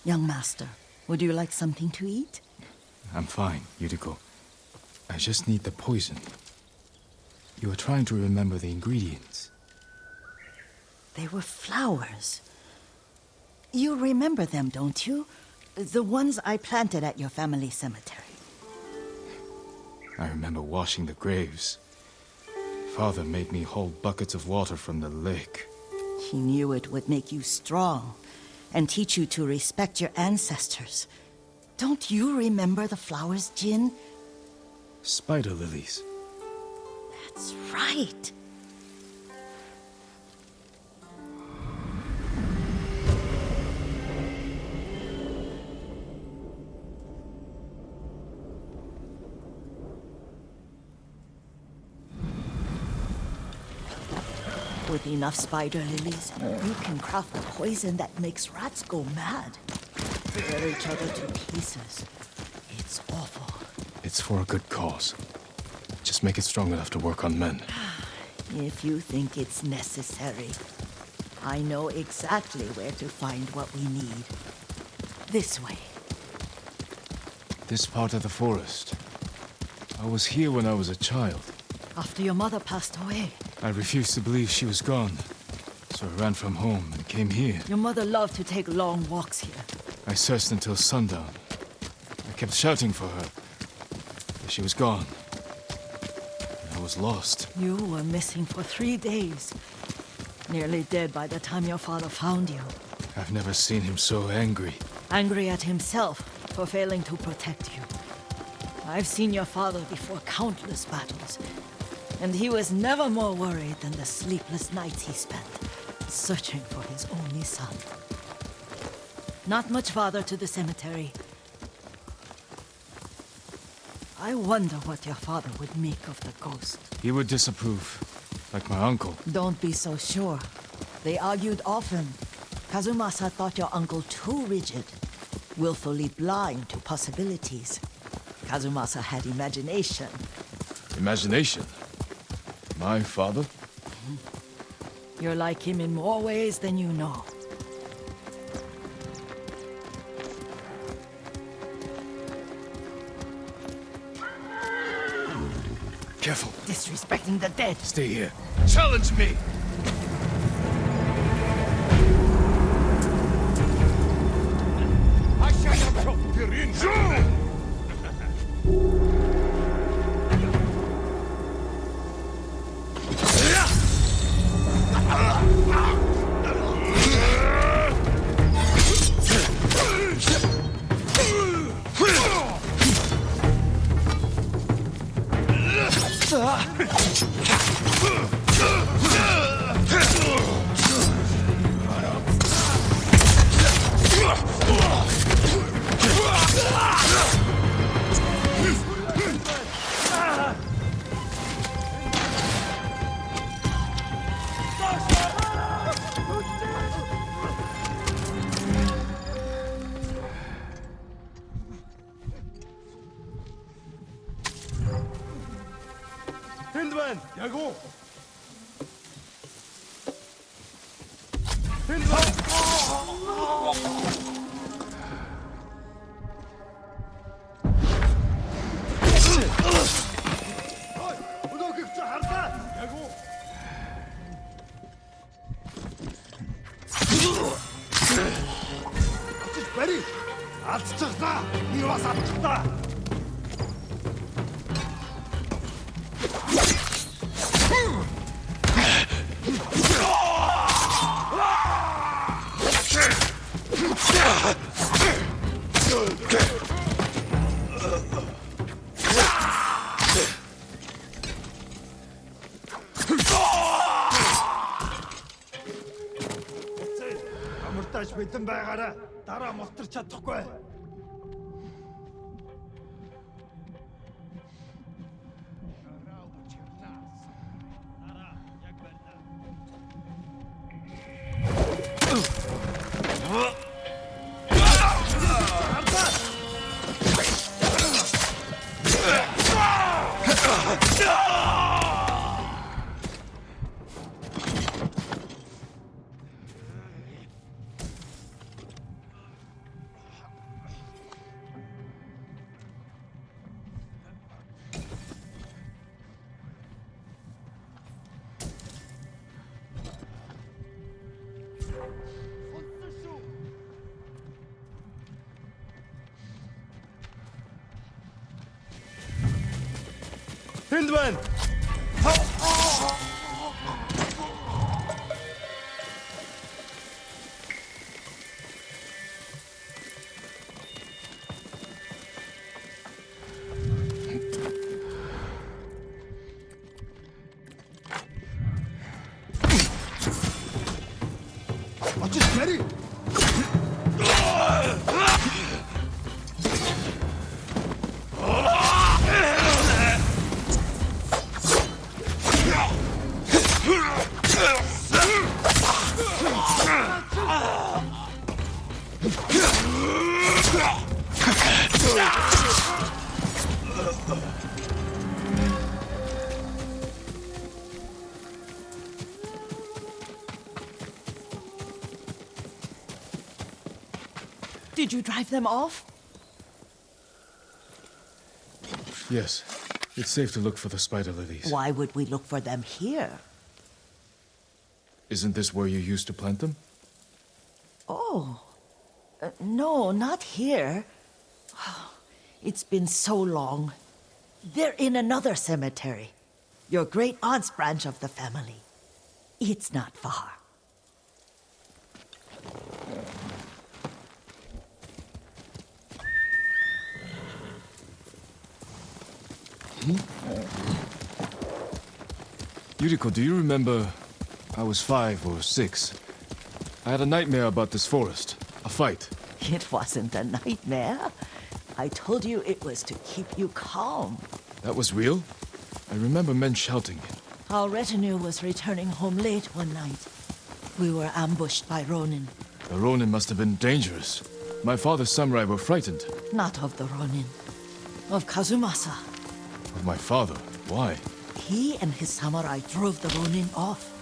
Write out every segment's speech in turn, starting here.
Young master, would you like something to eat? I'm fine, Yuriko. I just need the poison. You are trying to remember the ingredients. They were flowers. You remember them, don't you? The ones I planted at your family cemetery. I remember washing the graves. Father made me hold buckets of water from the lake. He knew it would make you strong and teach you to respect your ancestors. Don't you remember the flowers, Jin? Spider lilies. That's right. With enough spider lilies, you can craft a poison that makes rats go mad. Tear each other to pieces. It's awful. It's for a good cause. Just make it strong enough to work on men. If you think it's necessary, I know exactly where to find what we need. This way. This part of the forest. I was here when I was a child. After your mother passed away. I refused to believe she was gone. So I ran from home and came here. Your mother loved to take long walks here. I searched until sundown. I kept shouting for her. But she was gone. I was lost. You were missing for 3 days. Nearly dead by the time your father found you. I've never seen him so angry. Angry at himself for failing to protect you. I've seen your father before countless battles. And he was never more worried than the sleepless nights he spent searching for his only son. Not much farther to the cemetery. I wonder what your father would make of the ghost. He would disapprove, like my uncle. Don't be so sure. They argued often. Kazumasa thought your uncle too rigid, willfully blind to possibilities. Kazumasa had imagination. Imagination? My father? You're like him in more ways than you know. Careful. Disrespecting the dead. Stay here. Challenge me! Бэлэн байгаараа дараа мултарч чадахгүй. Hindman! Очиж мэри. Did you drive them off? Yes. It's safe to look for the spider lilies. Why would we look for them here? Isn't this where you used to plant them? Oh. No, not here. It's been so long. They're in another cemetery. Your great aunt's branch of the family. It's not far. Yuriko, do you remember? I was 5 or 6. I had a nightmare about this forest. A fight. It wasn't a nightmare. I told you it was to keep you calm. That was real? I remember men shouting. Our retinue was returning home late one night. We were ambushed by Ronin. The Ronin must have been dangerous. My father's samurai were frightened. Not of the Ronin. Of Kazumasa. Of my father? Why? He and his samurai drove the Ronin off.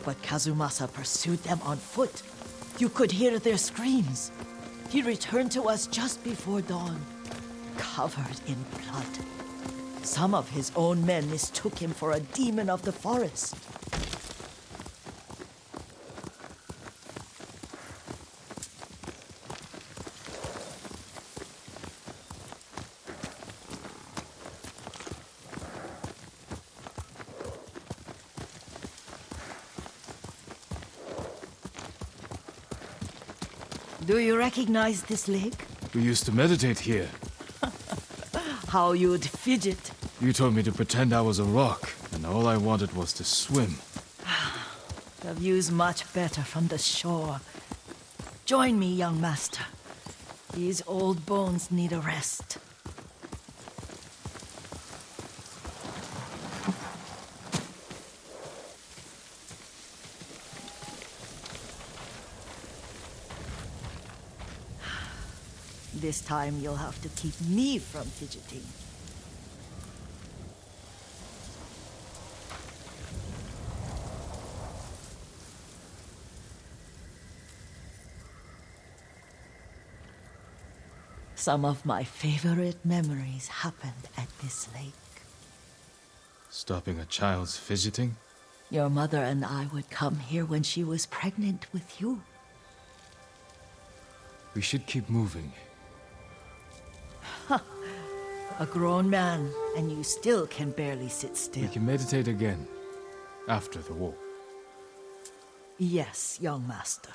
But Kazumasa pursued them on foot. You could hear their screams. He returned to us just before dawn, covered in blood. Some of his own men mistook him for a demon of the forest. Do you recognize this lake? We used to meditate here. How you'd fidget. You told me to pretend I was a rock, and all I wanted was to swim. The view's much better from the shore. Join me, young master. These old bones need a rest. This time you'll have to keep me from fidgeting. Some of my favorite memories happened at this lake. Stopping a child's fidgeting? Your mother and I would come here when she was pregnant with you. We should keep moving. A grown man, and you still can barely sit still. We can meditate again. After the war. Yes, young master.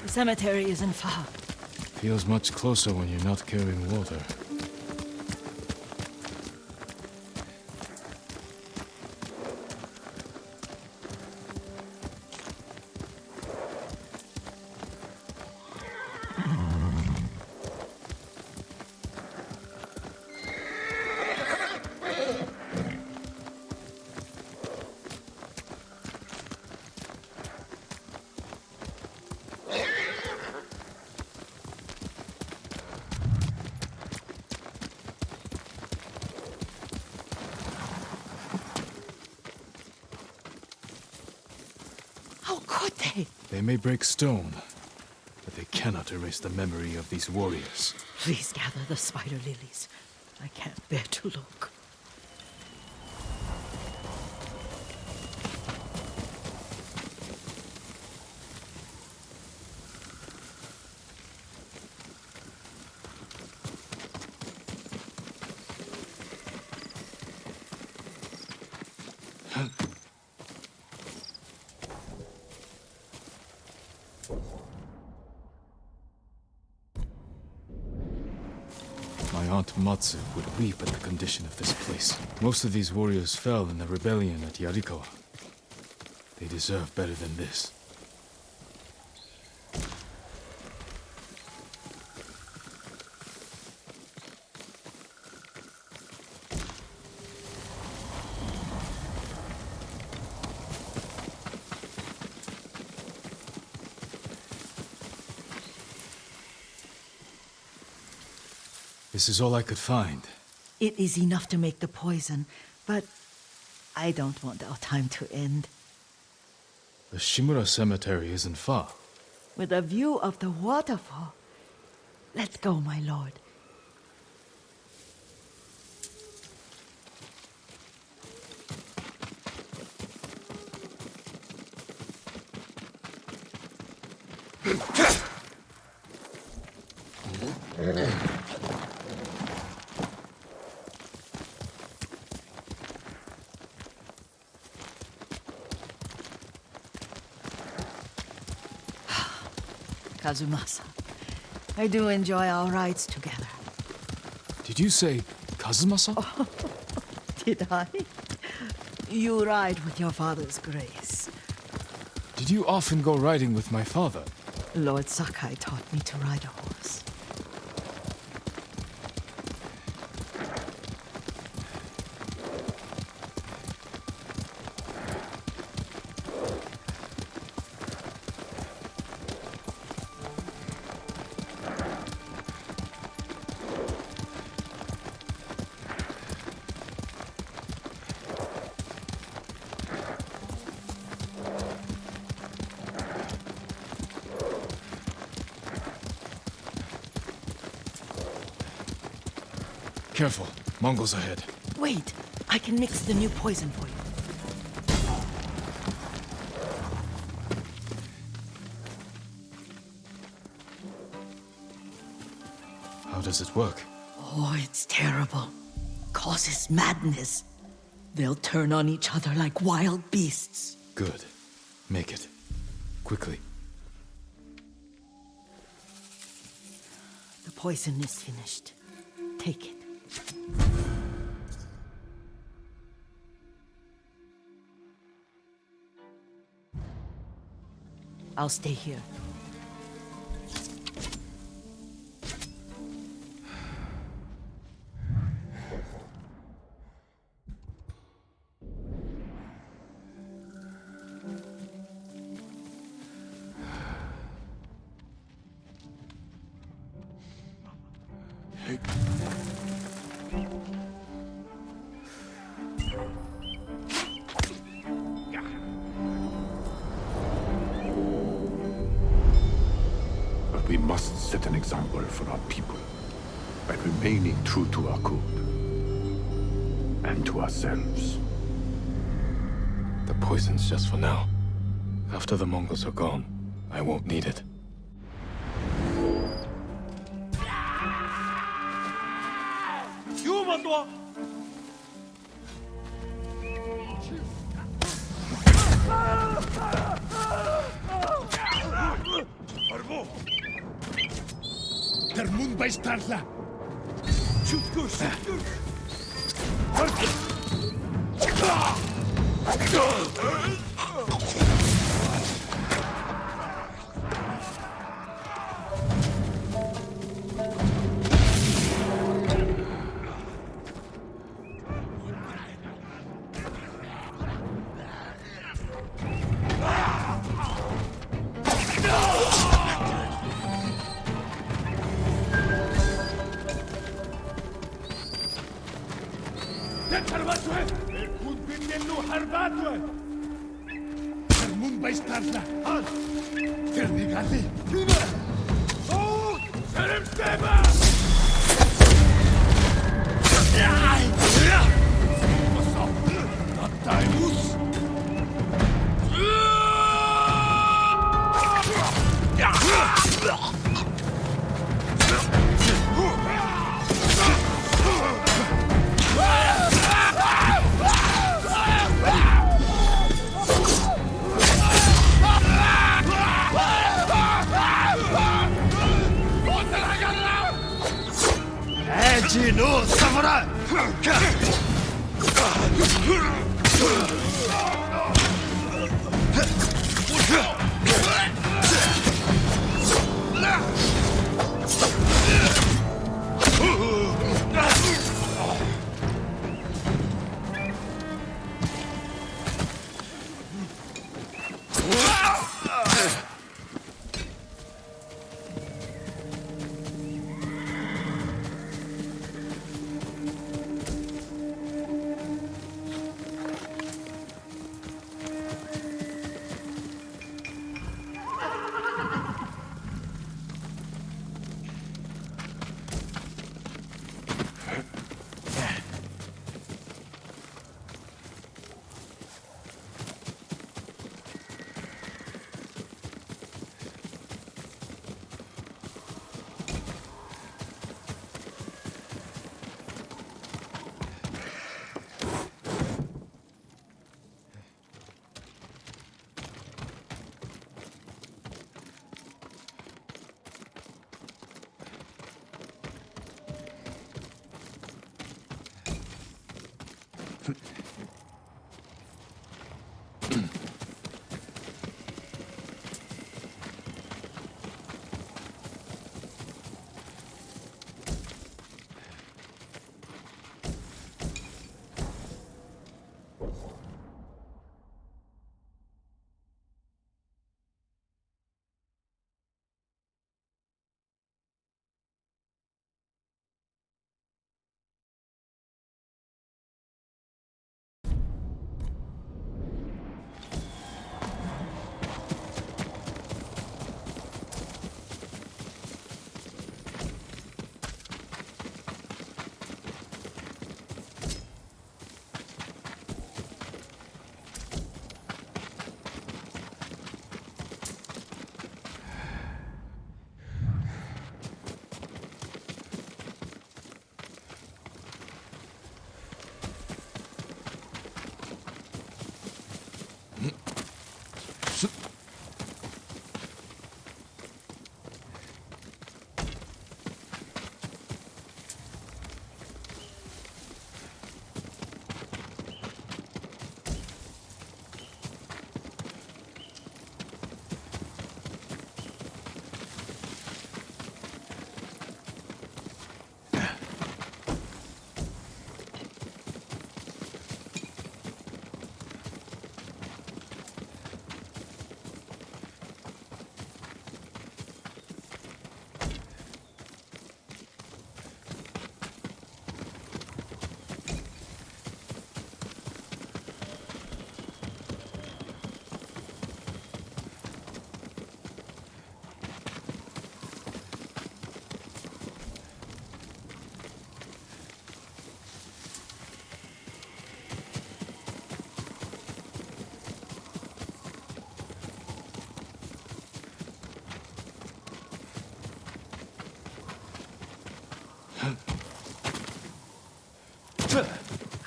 The cemetery isn't far. Feels much closer when you're not carrying water. say? They may break stone, but they cannot erase the memory of these warriors. Please gather the spider lilies. I can't bear to look. My Aunt Matsu would weep at the condition of this place. Most of these warriors fell in the rebellion at Yarikawa. They deserve better than this. This is all I could find. It is enough to make the poison, but I don't want our time to end. The Shimura Cemetery isn't far. With a view of the waterfall. Let's go, my lord. Kazumasa, I do enjoy our rides together. Did you say Kazumasa? Did I? You ride with your father's grace. Did you often go riding with my father? Lord Sakai taught me to ride a horse. Careful, Mongols ahead. Wait, I can mix the new poison for you. How does it work? Oh, it's terrible. Causes madness. They'll turn on each other like wild beasts. Good. Make it. Quickly. The poison is finished. Take it. I'll stay here. But we must set an example for our people by remaining true to our code and to ourselves. The poison's just for now. After the Mongols are gone, I won't need it. Termun Baistarla! Shoot goose! Shoot goose! баяжтаална. Тэр нэг алий. Тийм ээ. Оо, сэрэмтэйбэ. Таймус. Эжино самурай.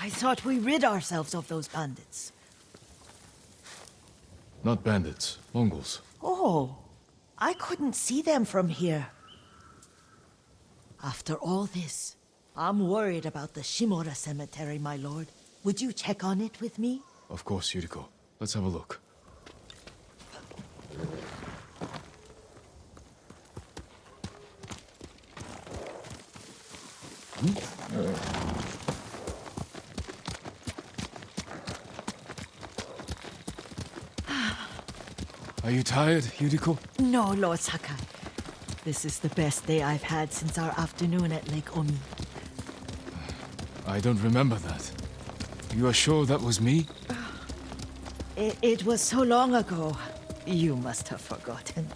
I thought we rid ourselves of those bandits. Not bandits, Mongols. Oh, I couldn't see them from here. After all this, I'm worried about the Shimura cemetery, my lord. Would you check on it with me? Of course, Yuriko. Let's have a look. Are you tired, Yuriko? No, Lord Sakai. This is the best day I've had since our afternoon at Lake Omi. I don't remember that. You are sure that was me? It was so long ago. You must have forgotten.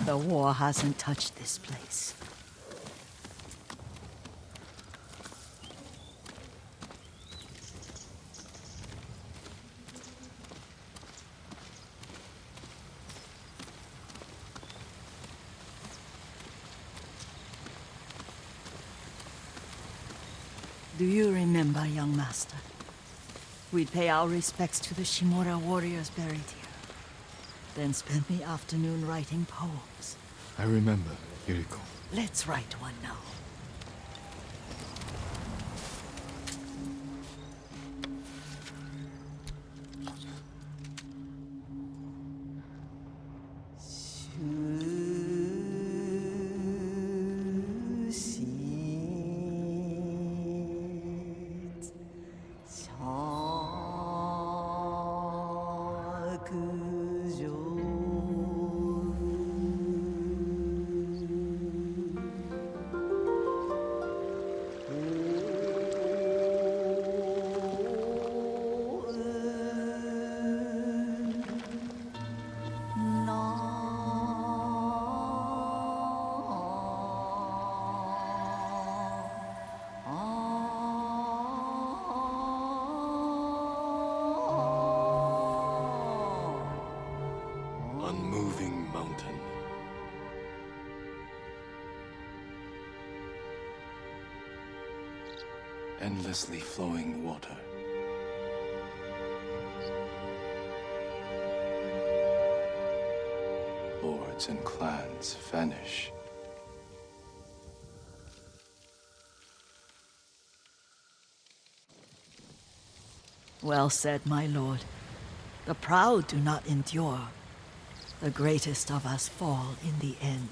The war hasn't touched this place. Do you remember, young master? We'd pay our respects to the Shimura warriors buried here. Then spend the afternoon writing poems. I remember, Yuriko. Let's write one now. Unmoving mountain. Endlessly flowing water. Lords and clans vanish. Well said, my lord. The proud do not endure. The greatest of us fall in the end.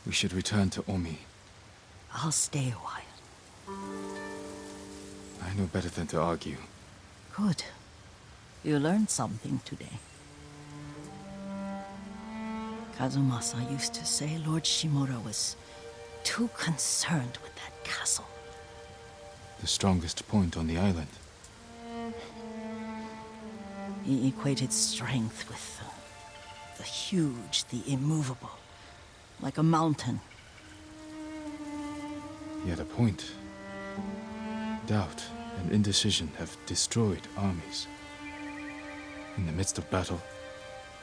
We should return to Omi. I'll stay a while. I know better than to argue. Good. You learned something today. Kazumasa used to say Lord Shimura was too concerned with that castle. The strongest point on the island. He equated strength with the huge, the immovable, like a mountain. Yet a point. Doubt and indecision have destroyed armies. In the midst of battle,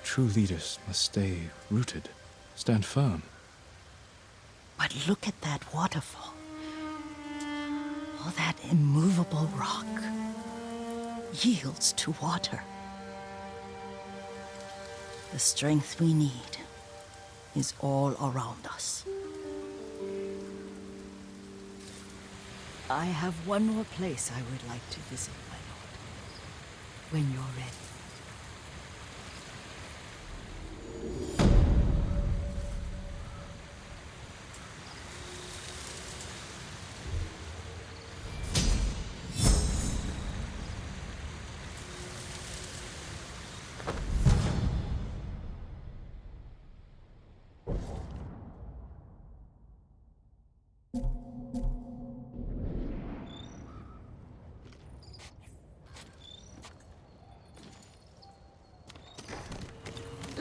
true leaders must stay rooted, stand firm. But look at that waterfall. All that immovable rock yields to water. The strength we need is all around us. I have one more place I would like to visit, my lord. When you're ready.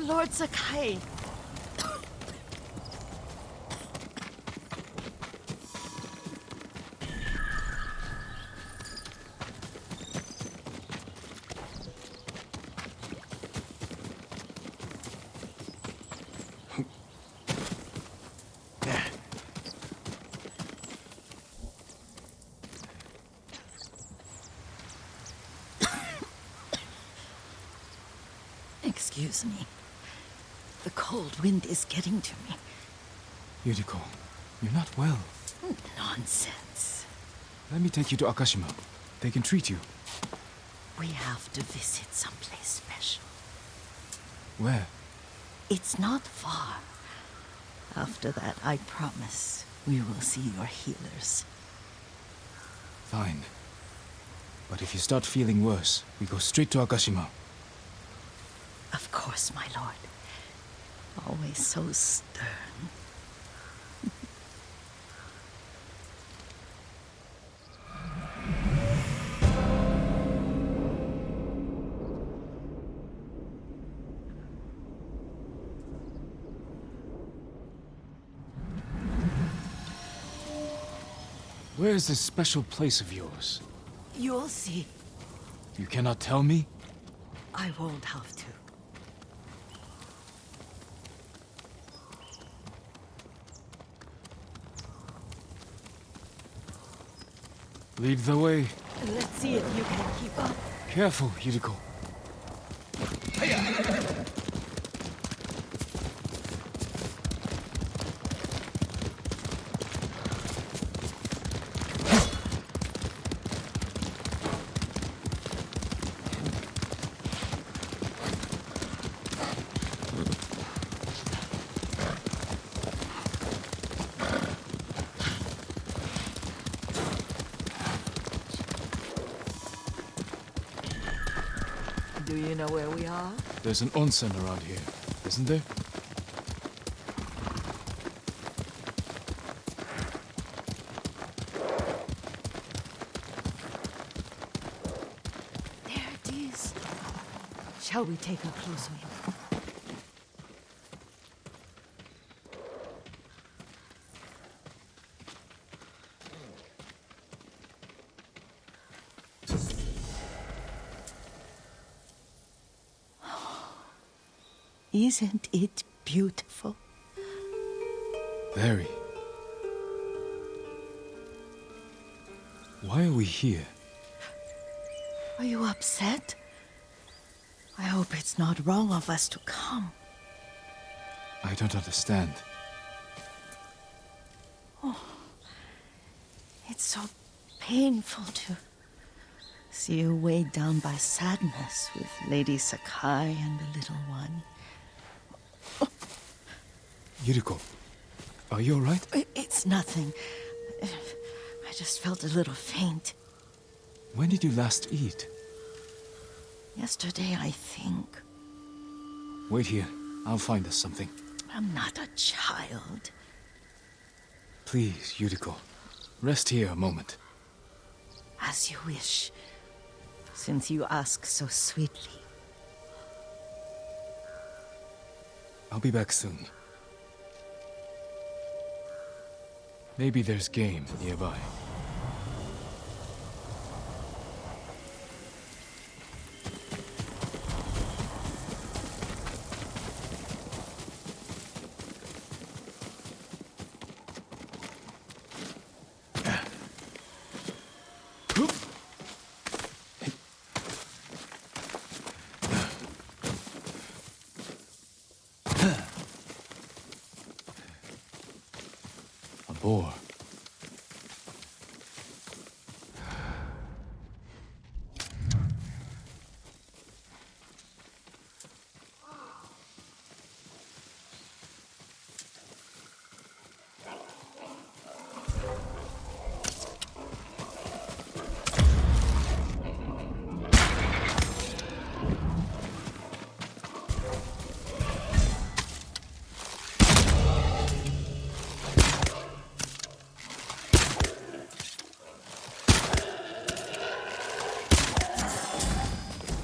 Lord Sakai. Excuse me. The cold wind is getting to me. Yuriko, you're not well. Nonsense. Let me take you to Akashima. They can treat you. We have to visit someplace special. Where? It's not far. After that, I promise we will see your healers. Fine. But if you start feeling worse, we go straight to Akashima. Of course, my lord. Always so stern. Where is this special place of yours? You'll see. You cannot tell me? I won't have to. Lead the way. Let's see if you can keep up. Careful, Yuriko. Do you know where we are? There's an onsen around here, isn't there? There it is. Shall we take a closer look? Isn't it beautiful? Very. Why are we here? Are you upset? I hope it's not wrong of us to come. I don't understand. It's so painful to see you weighed down by sadness with Lady Sakai and the little one. Yuriko, are you alright? It's nothing. I just felt a little faint. When did you last eat? Yesterday, I think. Wait here. I'll find us something. I'm not a child. Please, Yuriko. Rest here a moment. As you wish, since you ask so sweetly. I'll be back soon. Maybe there's game nearby. A boar.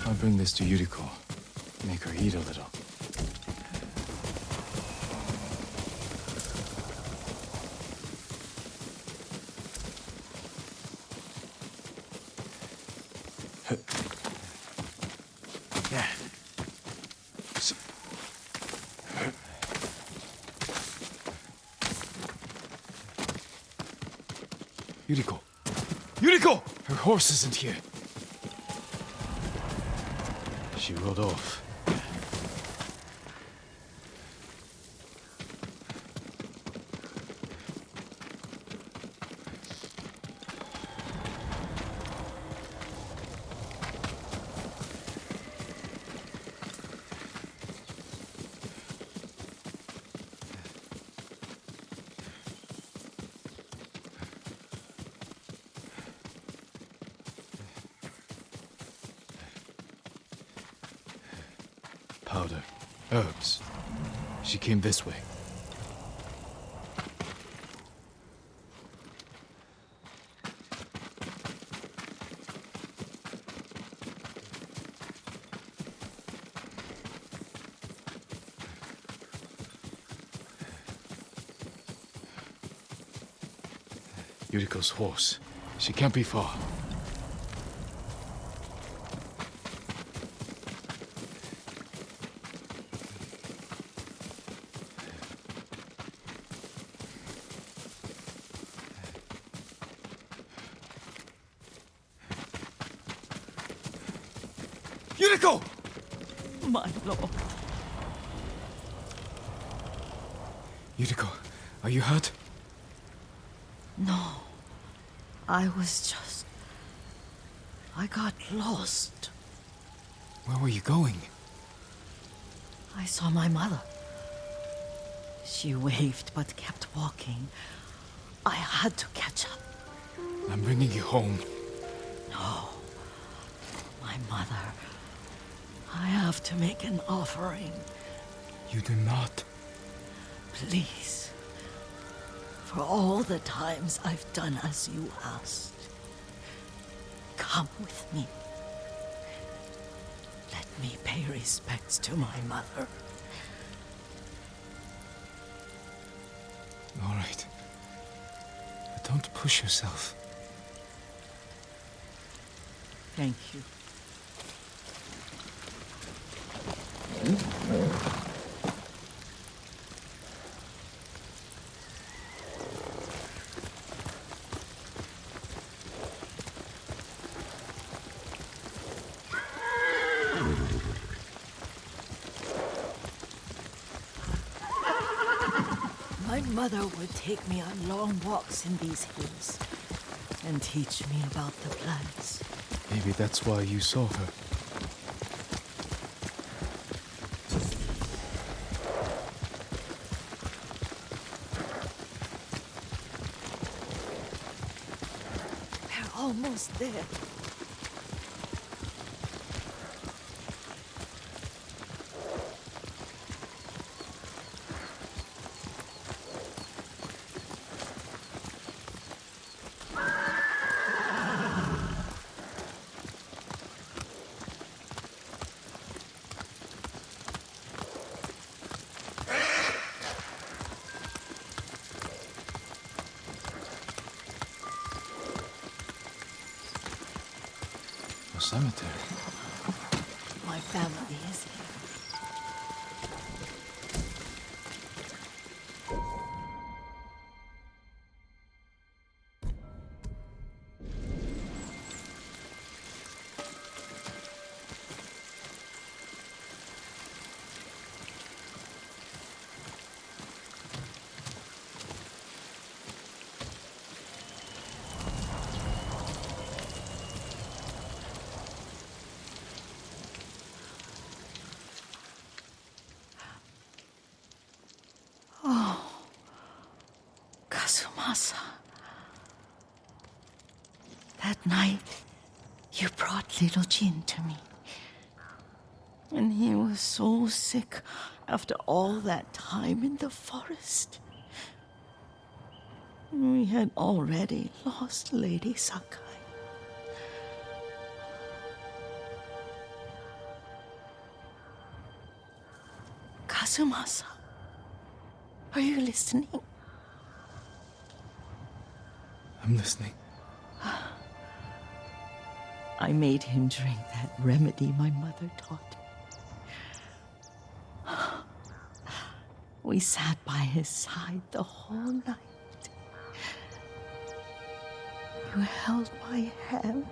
I'll bring this to Yuriko. Make her eat a little. Yuriko! Yuriko! Her horse isn't here. She rode off. powder, herbs. She came this way. Yuriko's horse. She can't be far. Yuriko! My lord. Yuriko, are you hurt? No. I got lost. Where were you going? I saw my mother. She waved but kept walking. I had to catch up. I'm bringing you home. No. My mother. I have to make an offering. You do not. Please. For all the times I've done as you asked. Come with me. Let me pay respects to my mother. All right. But don't push yourself. Thank you. My mother would take me on long walks in these hills and teach me about the plants. Maybe that's why you saw her. We're almost there. A cemetery. My family is here. Kazumasa. That night, you brought little Jin to me. And he was so sick after all that time in the forest. We had already lost Lady Sakai. Kazumasa, are you listening? I'm listening. I made him drink that remedy my mother taught me. We sat by his side the whole night. You held my hand.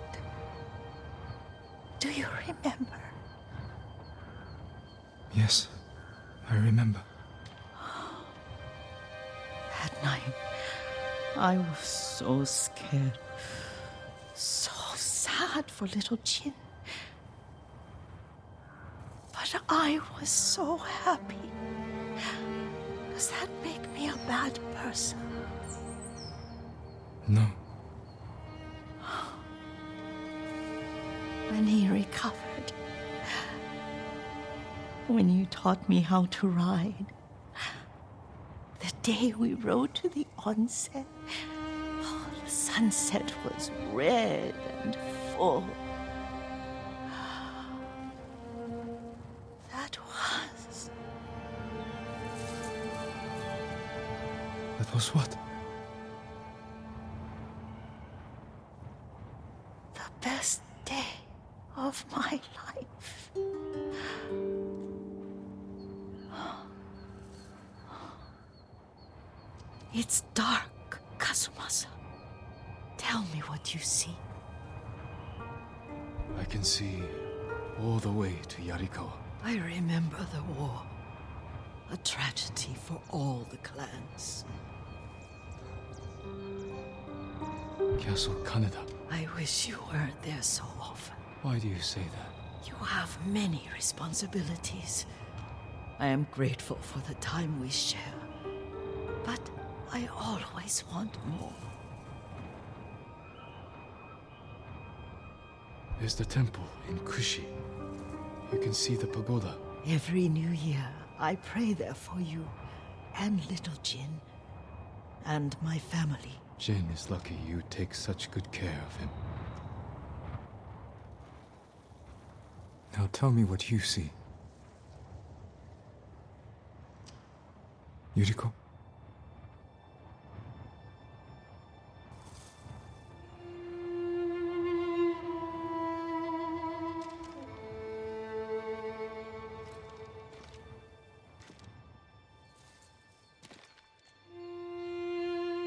Do you remember? Yes, I remember. That night, I was so scared. So sad for little Jin. But I was so happy. Does that make me a bad person? No. When he recovered, when you taught me how to ride. The day we rode to the onset, oh, the sunset was red and full. That was... That was what? the best day of my life. It's dark, Kazumasa. Tell me what you see. I can see all the way to Yarikawa. I remember the war. A tragedy for all the clans. Castle Kaneda. I wish you weren't there so often. Why do you say that? You have many responsibilities. I am grateful for the time we share. But I always want more. There's the temple in Kushi. You can see the pagoda. Every new year, I pray there for you and little Jin and my family. Jin is lucky you take such good care of him. Now tell me what you see. Yuriko?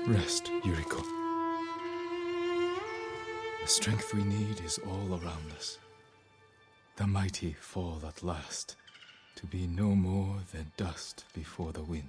Rest, Yuriko. The strength we need is all around us. The mighty fall at last, to be no more than dust before the wind.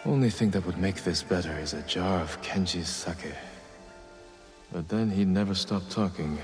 Only thing that would make this better is a jar of Kenji's sake. But then he'd never stop talking.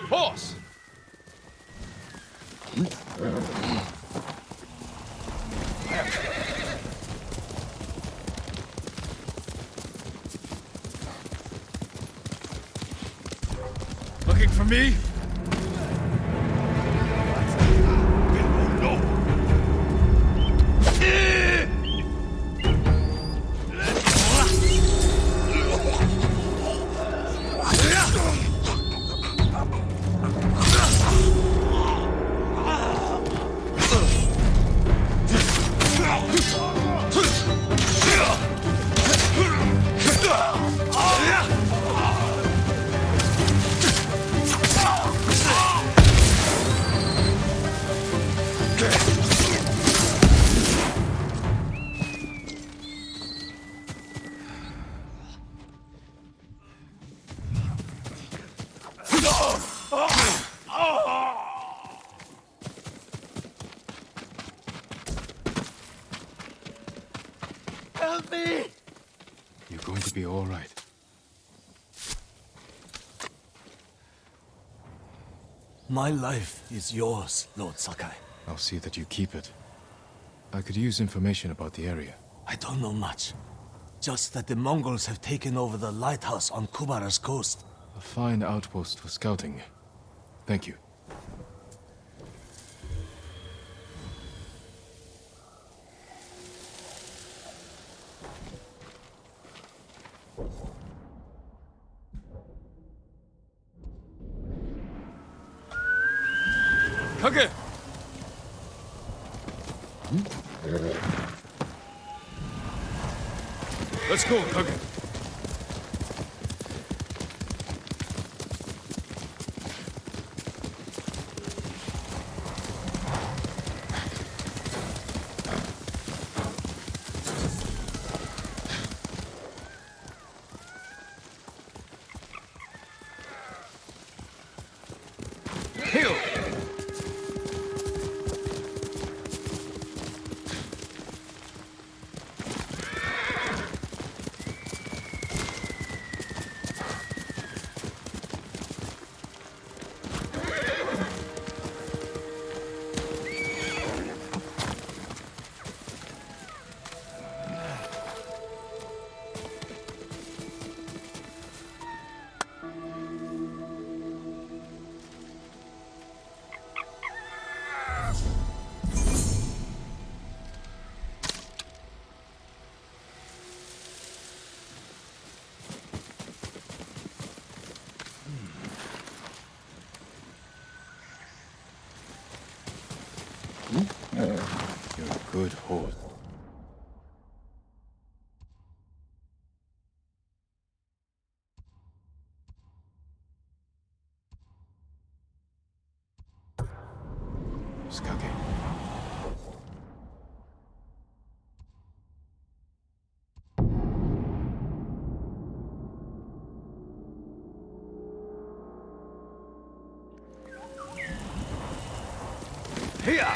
Horse! Looking for me? Help me! You're going to be all right. My life is yours, Lord Sakai. I'll see that you keep it. I could use information about the area. I don't know much. Just that the Mongols have taken over the lighthouse on Kubara's coast. A fine outpost for scouting. Thank you. Kage! Let's go, Kage. Heal! You're a good horse. Skake. Here!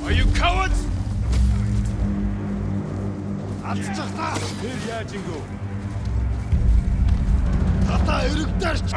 Are you cowards? Алцчихлаа! Тэр яаж ингэв? Тата өргөдөрч!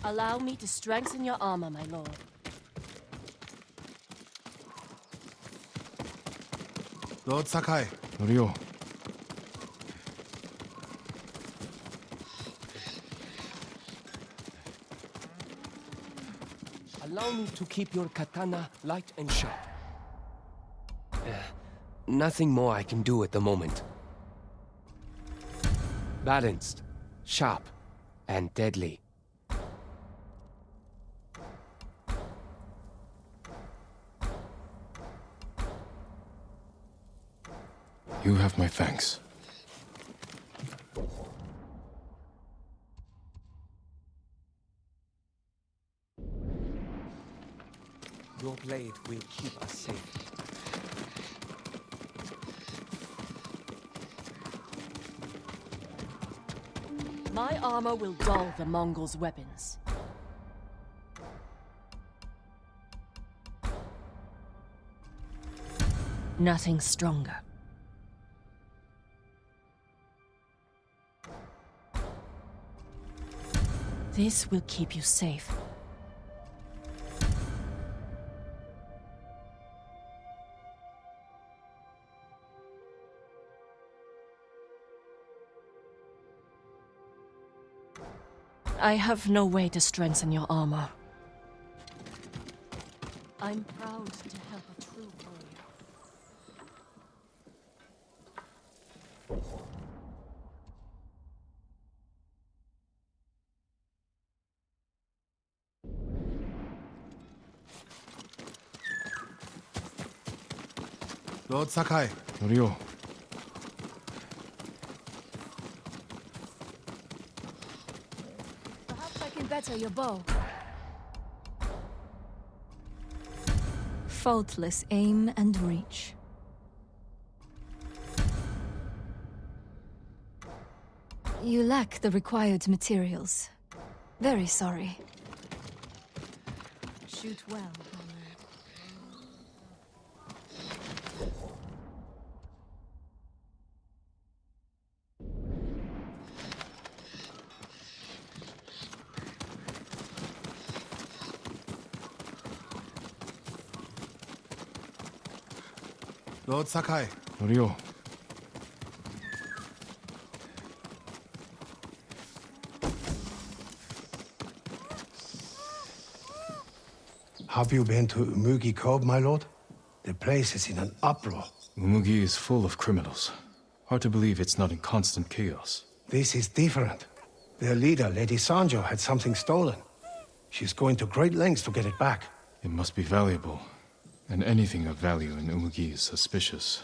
Allow me to strengthen your armor, my lord. Lord Sakai. Ryo. Allow me to keep your katana light and sharp. Nothing more I can do at the moment. Balanced, sharp, and deadly. You have my thanks. Your blade will keep us safe. My armor will dull the Mongols' weapons. Nothing stronger. This will keep you safe. I have no way to strengthen your armor. I'm proud to help a true warrior. Lord Sakai. Ryo. Perhaps I can better your bow. Faultless aim and reach. You lack the required materials. Very sorry. Shoot well, my lord. Lord Sakai. Ryo. Have you been to Umugi Cove, my lord? The place is in an uproar. Umugi is full of criminals. Hard to believe it's not in constant chaos. This is different. Their leader, Lady Sanjo, had something stolen. She's going to great lengths to get it back. It must be valuable. And anything of value in Umugi is suspicious.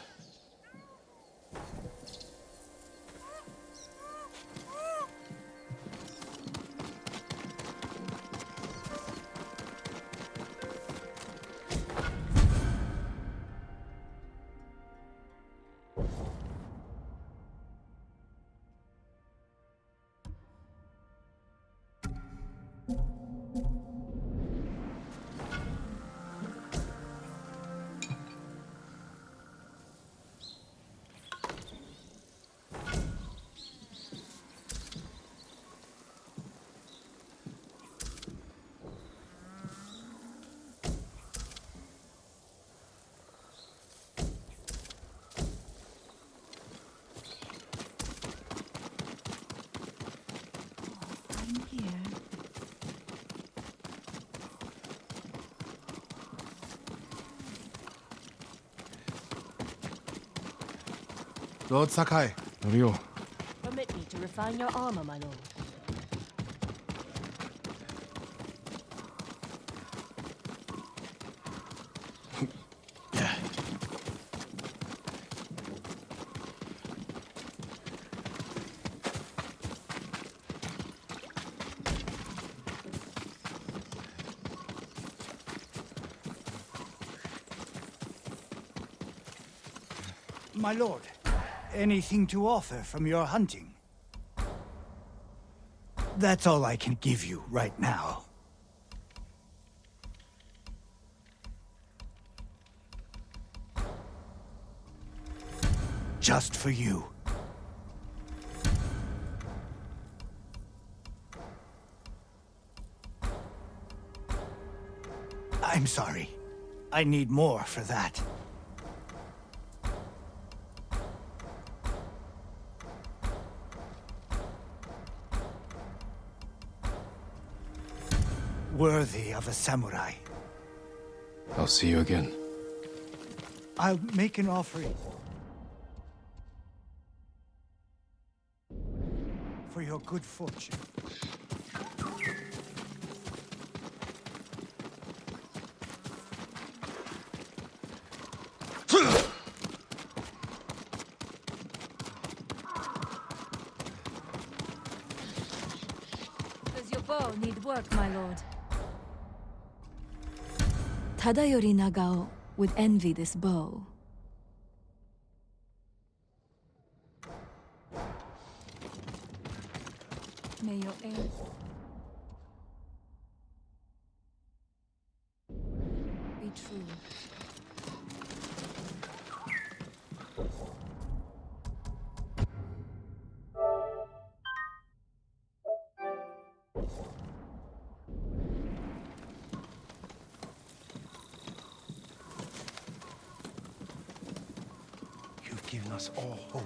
I'm here. Lord Sakai. Ryo. Permit me to refine your armor, my lord. My lord, anything to offer from your hunting? That's all I can give you right now. Just for you. I'm sorry. I need more for that. Worthy of a samurai. I'll see you again. I'll make an offering. For your good fortune. Does your bow need work, my lord? Tadayori Nagao would envy this bow. May your aim be true. You've given us all hope.